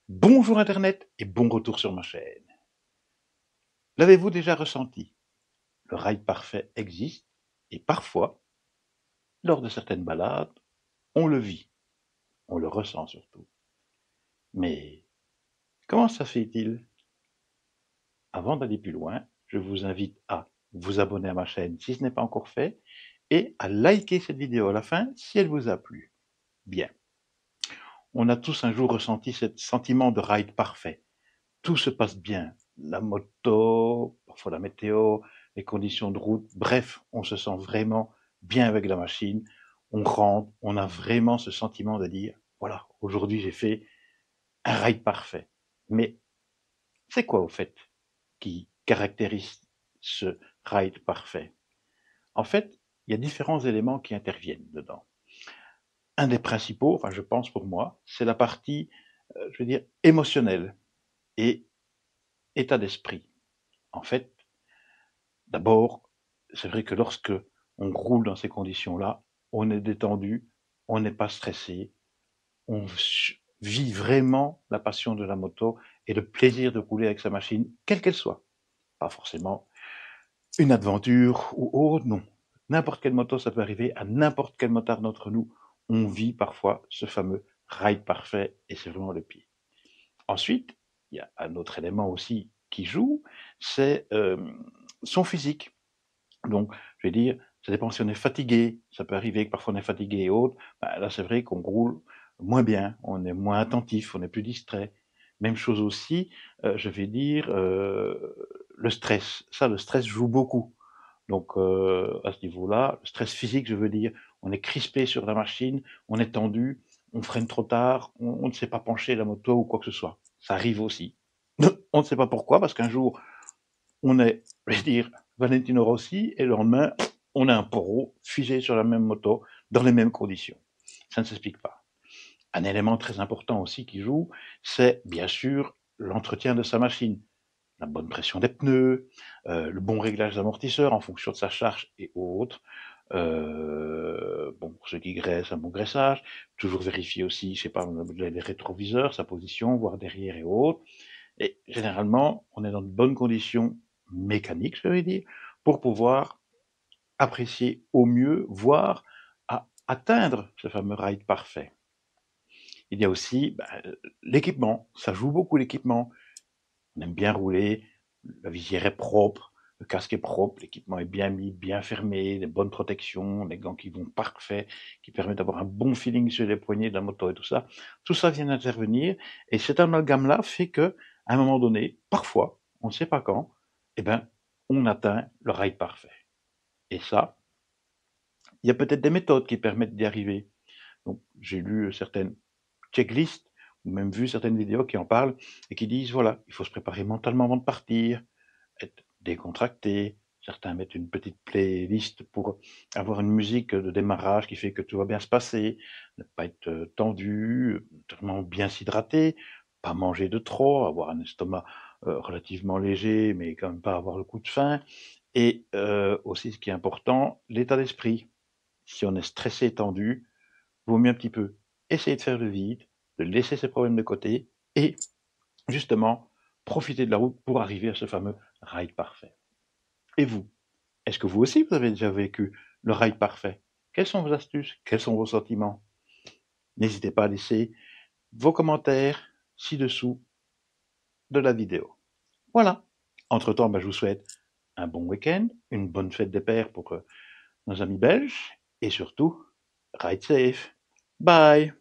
Bonjour Internet et bon retour sur ma chaîne. L'avez-vous déjà ressenti? Le ride parfait existe et parfois, lors de certaines balades, on le vit, on le ressent surtout. Mais comment ça fait-il? Avant d'aller plus loin, je vous invite à vous abonner à ma chaîne si ce n'est pas encore fait et à liker cette vidéo à la fin si elle vous a plu. Bien, on a tous un jour ressenti ce sentiment de ride parfait. Tout se passe bien. La moto, parfois la météo, les conditions de route, bref, on se sent vraiment bien avec la machine. On rentre, on a vraiment ce sentiment de dire, voilà, aujourd'hui j'ai fait un ride parfait. Mais c'est quoi au fait qui caractérise ce ride parfait? En fait, il y a différents éléments qui interviennent dedans. Un des principaux, enfin je pense pour moi, c'est la partie, je veux dire, émotionnelle et état d'esprit. En fait, d'abord, c'est vrai que lorsque on roule dans ces conditions-là, on est détendu, on n'est pas stressé, on vit vraiment la passion de la moto et le plaisir de rouler avec sa machine, quelle qu'elle soit. Pas forcément une aventure ou autre, non. N'importe quelle moto, ça peut arriver à n'importe quel motard d'entre nous. On vit parfois ce fameux ride parfait et c'est vraiment le pied. Ensuite, il y a un autre élément aussi qui joue, c'est son physique. Donc, je vais dire, ça dépend si on est fatigué, ça peut arriver que parfois on est fatigué et autres, bah, là c'est vrai qu'on roule moins bien, on est moins attentif, on est plus distrait. Même chose aussi, je vais dire, le stress. Ça, le stress joue beaucoup. Donc, à ce niveau-là, le stress physique, je veux dire, on est crispé sur la machine, on est tendu, on freine trop tard, on ne sait pas pencher la moto ou quoi que ce soit. Ça arrive aussi. On ne sait pas pourquoi, parce qu'un jour, on est, je vais dire, Valentino Rossi, et le lendemain, on a un Poro figé sur la même moto, dans les mêmes conditions. Ça ne s'explique pas. Un élément très important aussi qui joue, c'est bien sûr l'entretien de sa machine. La bonne pression des pneus, le bon réglage d'amortisseur en fonction de sa charge et autres. Bon, pour ceux qui graissent, un bon graissage. Toujours vérifier aussi, je sais pas, les rétroviseurs, sa position, voir derrière et autres. Et généralement, on est dans de bonnes conditions mécaniques, je vais dire, pour pouvoir apprécier au mieux, voire à atteindre ce fameux ride parfait. Il y a aussi l'équipement, ça joue beaucoup l'équipement. On aime bien rouler, la visière est propre, le casque est propre, l'équipement est bien mis, bien fermé, des bonnes protections, les gants qui vont parfait, qui permettent d'avoir un bon feeling sur les poignées de la moto et tout ça. Tout ça vient d'intervenir et cet amalgame-là fait que, à un moment donné, parfois, on ne sait pas quand, eh ben, on atteint le ride parfait. Et ça, il y a peut-être des méthodes qui permettent d'y arriver. Donc, j'ai lu certaines checklists ou même vu certaines vidéos qui en parlent et qui disent voilà, il faut se préparer mentalement avant de partir, être décontracté. Certains mettent une petite playlist pour avoir une musique de démarrage qui fait que tout va bien se passer, ne pas être tendu, vraiment bien s'hydrater, pas manger de trop, avoir un estomac relativement léger, mais quand même pas avoir le coup de faim. Et aussi, ce qui est important, l'état d'esprit. Si on est stressé, tendu, vaut mieux un petit peu essayer de faire le vide, de laisser ses problèmes de côté et justement profiter de la route pour arriver à ce fameux ride parfait. Et vous, est-ce que vous aussi vous avez déjà vécu le ride parfait? Quelles sont vos astuces? Quels sont vos sentiments? N'hésitez pas à laisser vos commentaires ci-dessous de la vidéo. Voilà. Entre-temps, je vous souhaite un bon week-end, une bonne fête des pères pour nos amis belges et surtout, ride safe. Bye!